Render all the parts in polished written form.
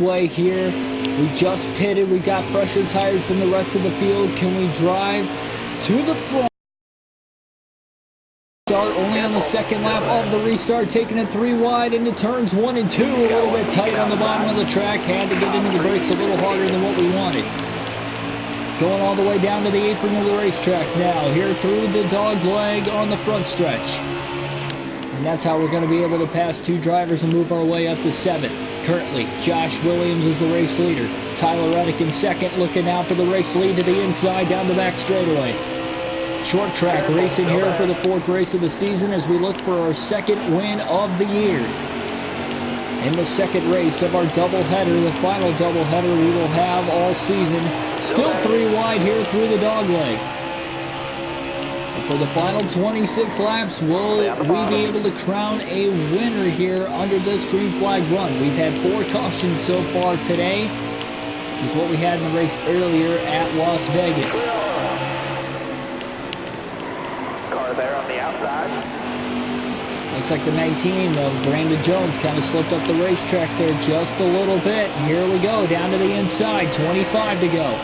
Way here. We just pitted. We got fresher tires than the rest of the field. Can we drive to the front? Start only on the second lap of the restart, taking it 3 wide into turns 1 and 2. A little bit tight on the bottom of the track. Had to get into the brakes a little harder than what we wanted. Going all the way down to the apron of the racetrack now. Here through the dog leg on the front stretch. And that's how we're going to be able to pass 2 drivers and move our way up to 7th. Currently, Josh Williams is the race leader. Tyler Reddick in 2nd, looking out for the race lead to the inside, down the back straightaway. Short track racing here for the 4th race of the season as we look for our 2nd win of the year. In the 2nd race of our doubleheader, the final doubleheader we will have all season. Still 3 wide here through the dog leg. For the final 26 laps, will we be able to crown a winner here under this green flag run? We've had 4 cautions so far today, which is what we had in the race earlier at Las Vegas. Car there on the outside. Looks like the 19 of Brandon Jones kind of slipped up the racetrack there just a little bit. Here we go, down to the inside, 25 to go.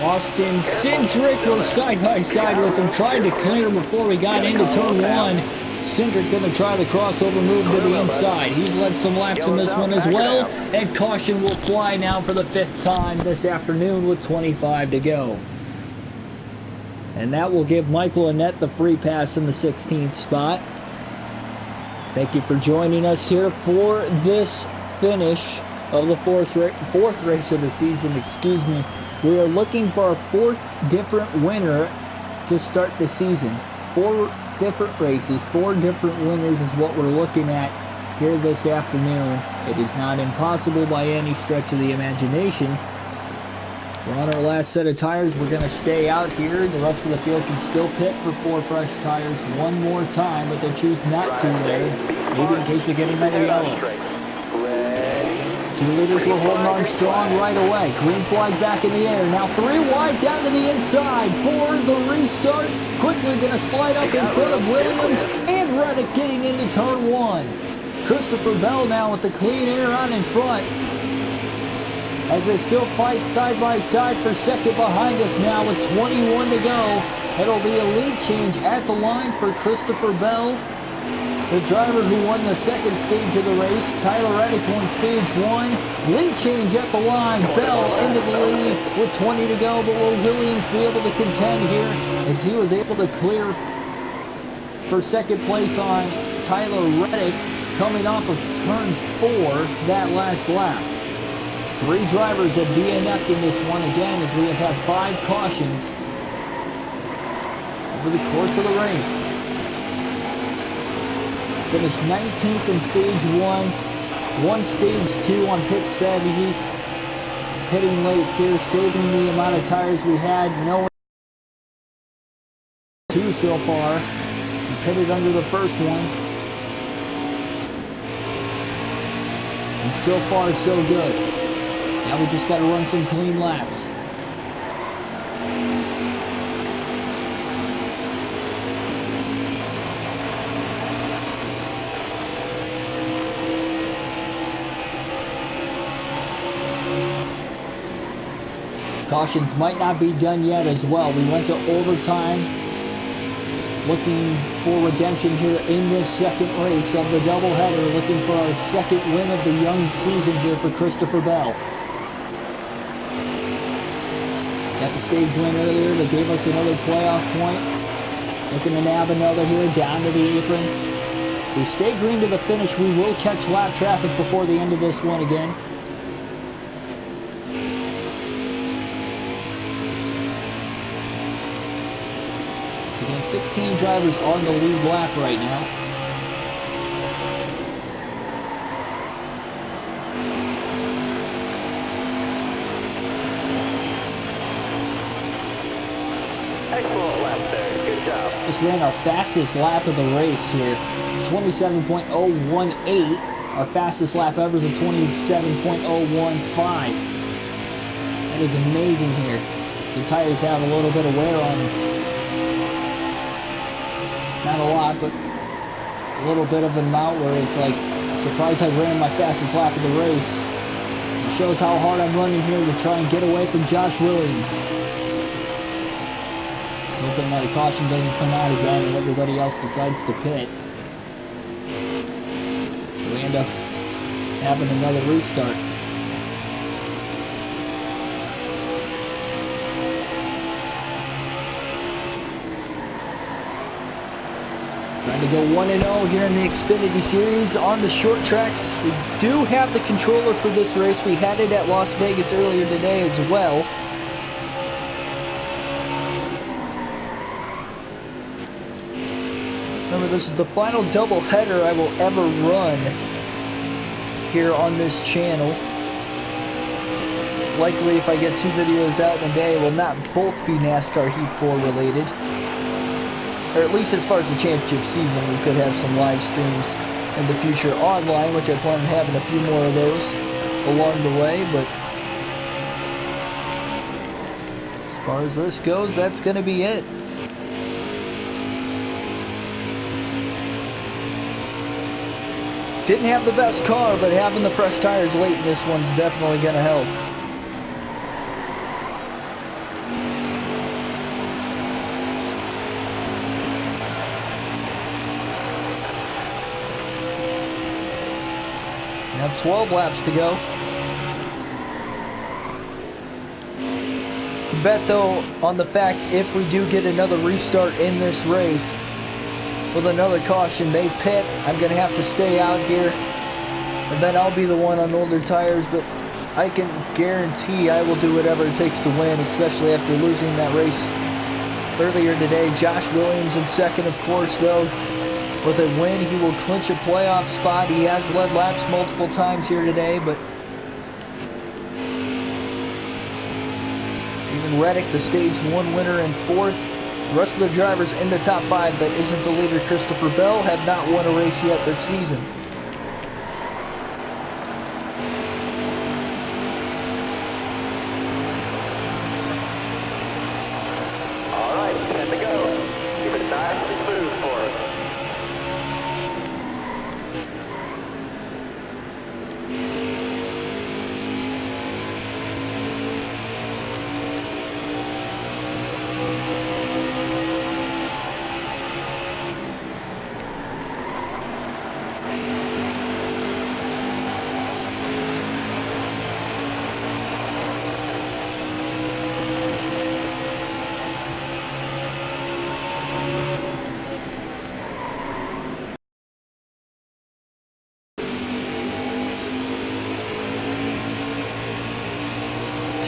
Austin Cindric was side by side with him, tried to clear before we got into turn 1. Cindric going to try the crossover move to the inside. He's led some laps in this one as well, and caution will fly now for the 5th time this afternoon with 25 to go. And that will give Michael Annett the free pass in the 16th spot. Thank you for joining us here for this finish of the 4th race of the season, excuse me. We are looking for a 4th different winner to start the season. 4 different races, 4 different winners is what we're looking at here this afternoon. It is not impossible by any stretch of the imagination. We're on our last set of tires. We're going to stay out here. The rest of the field can still pit for 4 fresh tires one more time, but they choose not to there, maybe in case we get another yellow. 2 leaders were holding on strong right away. Green flag back in the air. Now 3 wide down to the inside for the restart. Quickly going to slide up in front of Williams and Reddick getting into turn 1. Christopher Bell now with the clean air on in front. As they still fight side by side for 2nd behind us now with 21 to go. It'll be a lead change at the line for Christopher Bell. The driver who won the 2nd stage of the race, Tyler Reddick, won stage 1. Lead change at the line. Bell into the lead with 20 to go, but will Williams be able to contend here as he was able to clear for 2nd place on Tyler Reddick coming off of turn 4 that last lap. 3 drivers have DNF'd in this one again as we have had 5 cautions over the course of the race. Finished 19th in stage 1, won stage 2 on pit strategy, pitting late here, saving the amount of tires we had, no 2 so far, we pitted under the first one, and so far so good. Now we just got to run some clean laps. Cautions might not be done yet as well. We went to overtime, looking for redemption here in this 2nd race of the doubleheader, looking for our 2nd win of the young season here for Christopher Bell. Got the stage win earlier that gave us another playoff point. Looking to nab another here down to the apron. If we stay green to the finish, we will catch lap traffic before the end of this one again. Again, 16 drivers on the lead lap right now. Excellent lap there. Good job. Just ran our fastest lap of the race here. 27.018. Our fastest lap ever is a 27.015. That is amazing here. So the tires have a little bit of wear on them. Not a lot, but a little bit of an amount where it's like, I'm surprised I ran my fastest lap of the race. I'm Shows how hard I'm running here to try and get away from Josh Williams. Hoping that a caution doesn't come out again and everybody else decides to pit. We end up having another restart. Trying to go 1-0 here in the Xfinity Series on the short tracks. We do have the controller for this race. We had it at Las Vegas earlier today as well. Remember, this is the final double header I will ever run here on this channel. Likely, if I get 2 videos out in a day, it will not both be NASCAR Heat 4 related. Or at least as far as the championship season, we could have some live streams in the future online, which I plan on having a few more of those along the way. But as far as this goes, that's going to be it. Didn't have the best car, but having the fresh tires late in this one's definitely going to help. Now 12 laps to go. To bet though on the fact if we do get another restart in this race with another caution, they pit, I'm going to have to stay out here and then I'll be the one on older tires, but I can guarantee I will do whatever it takes to win, especially after losing that race earlier today. Josh Williams in second, of course, though. With a win, he will clinch a playoff spot. He has led laps multiple times here today, but even Reddick, the stage 1 winner, in 4th. The rest of the drivers in the top 5 that isn't the leader, Christopher Bell, have not won a race yet this season. All right, 10 to go. Keep it nice and smooth for us.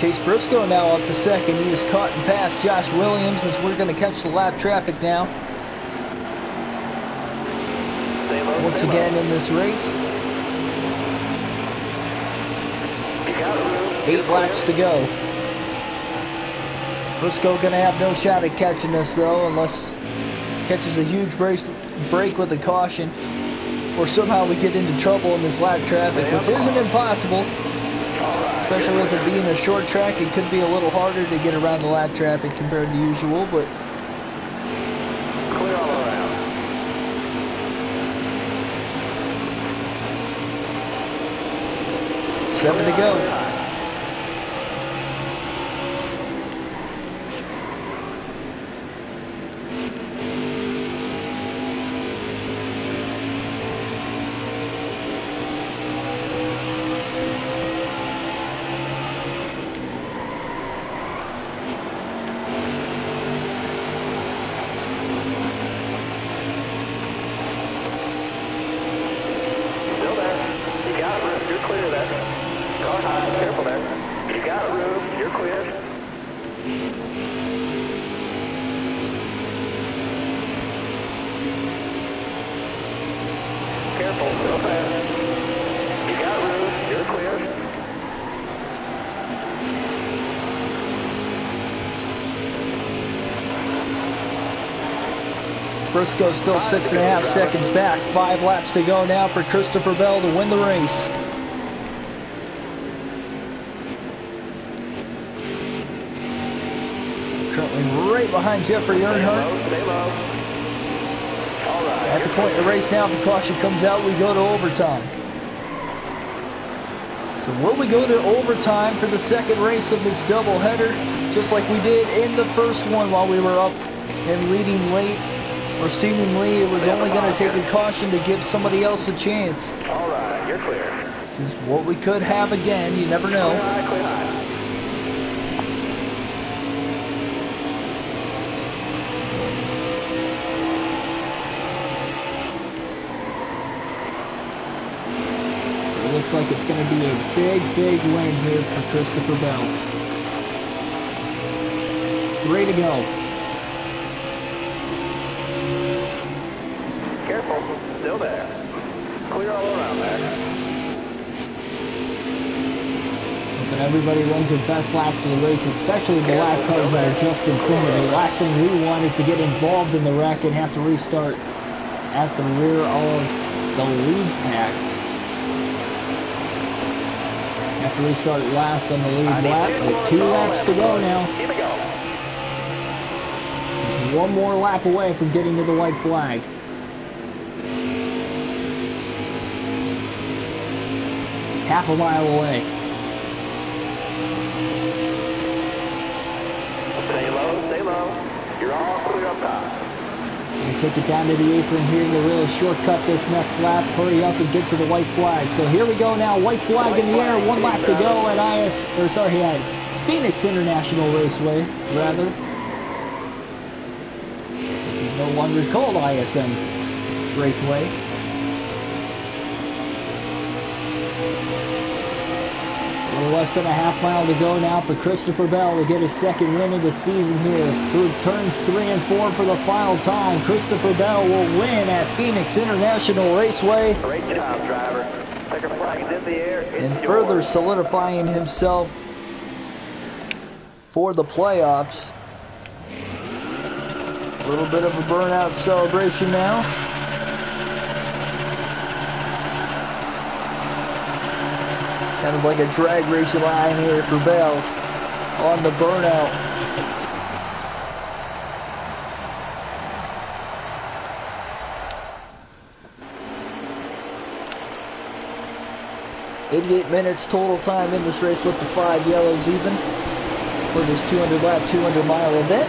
Chase Briscoe now up to second. He is caught and passed Josh Williams as we're going to catch the lap traffic now. Once again in this race. 8 laps to go. Briscoe going to have no shot at catching us though, unless he catches a huge break with a caution, or somehow we get into trouble in this lap traffic, which isn't impossible. Especially with it being a short track, it could be a little harder to get around the lap traffic compared to usual, but Clear all around. 7 to go. Careful, real fast. You got room, you're clear. Briscoe still 6.5 seconds back. 5 laps to go now for Christopher Bell to win the race. Currently right behind Jeffrey Earnhardt. Stay low. All right. At the point in the race now, if the caution comes out, we go to overtime. So will we go to overtime for the second race of this doubleheader, just like we did in the first one while we were up and leading late? Or seemingly it was only going to take a caution to give somebody else a chance? All right, you're clear. Which is what we could have again, you never know. Clear high, clear high. It looks like it's going to be a big win here for Christopher Bell. 3 to go. Careful, still there. Clear all around there. But everybody runs their best laps of the race, especially the lap cars that are just in front of you. The last thing we want is to get involved in the wreck and have to restart at the rear of the lead pack. Have to restart last on the lead lap with 2 laps to go now. Here we go. Just 1 more lap away from getting to the white flag. Half a mile away. Stay low, stay low. You're all clear up top. We take it down to the apron here to really shortcut this next lap. Hurry up and get to the white flag. So here we go now. White flag in the air. 1 lap to go at Phoenix International Raceway, rather. This is no longer called ISM Raceway. A little less than a half mile to go now for Christopher Bell to get his second win of the season here. Through turns 3 and 4 for the final time, Christopher Bell will win at Phoenix International Raceway. Great job, driver. Checker flag is in the air. And further solidifying himself for the playoffs. A little bit of a burnout celebration now. Kind of like a drag racing line here for Bell on the burnout. "88 minutes total time in this race with the 5 yellows even for this 200 lap, 200 mile event.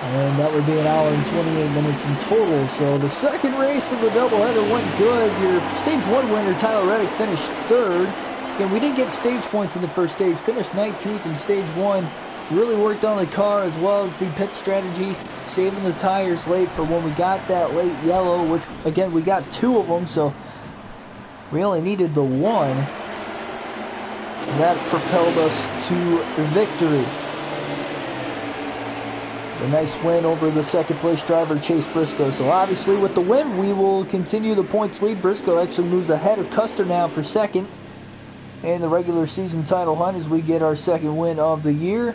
And that would be 1 hour and 28 minutes in total. So the second race of the doubleheader went good. Your stage 1 winner, Tyler Reddick, finished 3rd. Again, we didn't get stage points in the first stage. Finished 19th in stage 1. Really worked on the car as well as the pit strategy, saving the tires late for when we got that late yellow, which again we got 2 of them, so we only needed the 1. And that propelled us to victory. A nice win over the second place driver, Chase Briscoe. So obviously with the win, we will continue the points lead. Briscoe actually moves ahead of Custer now for second in the regular season title hunt as we get our second win of the year.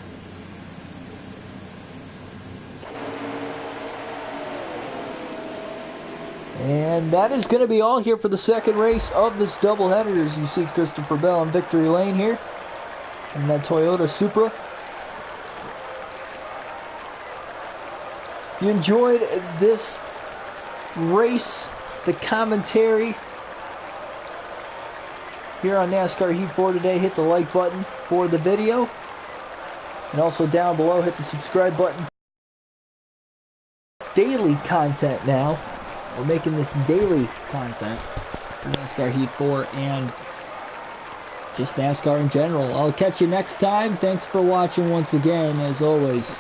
And that is going to be all here for the second race of this doubleheader. As you see Christopher Bell in victory lane here in that Toyota Supra. If you enjoyed this race, the commentary here on NASCAR Heat 4 today, hit the like button for the video. And also down below, hit the subscribe button. Daily content now. We're making this daily content for NASCAR Heat 4 and just NASCAR in general. I'll catch you next time. Thanks for watching once again, as always.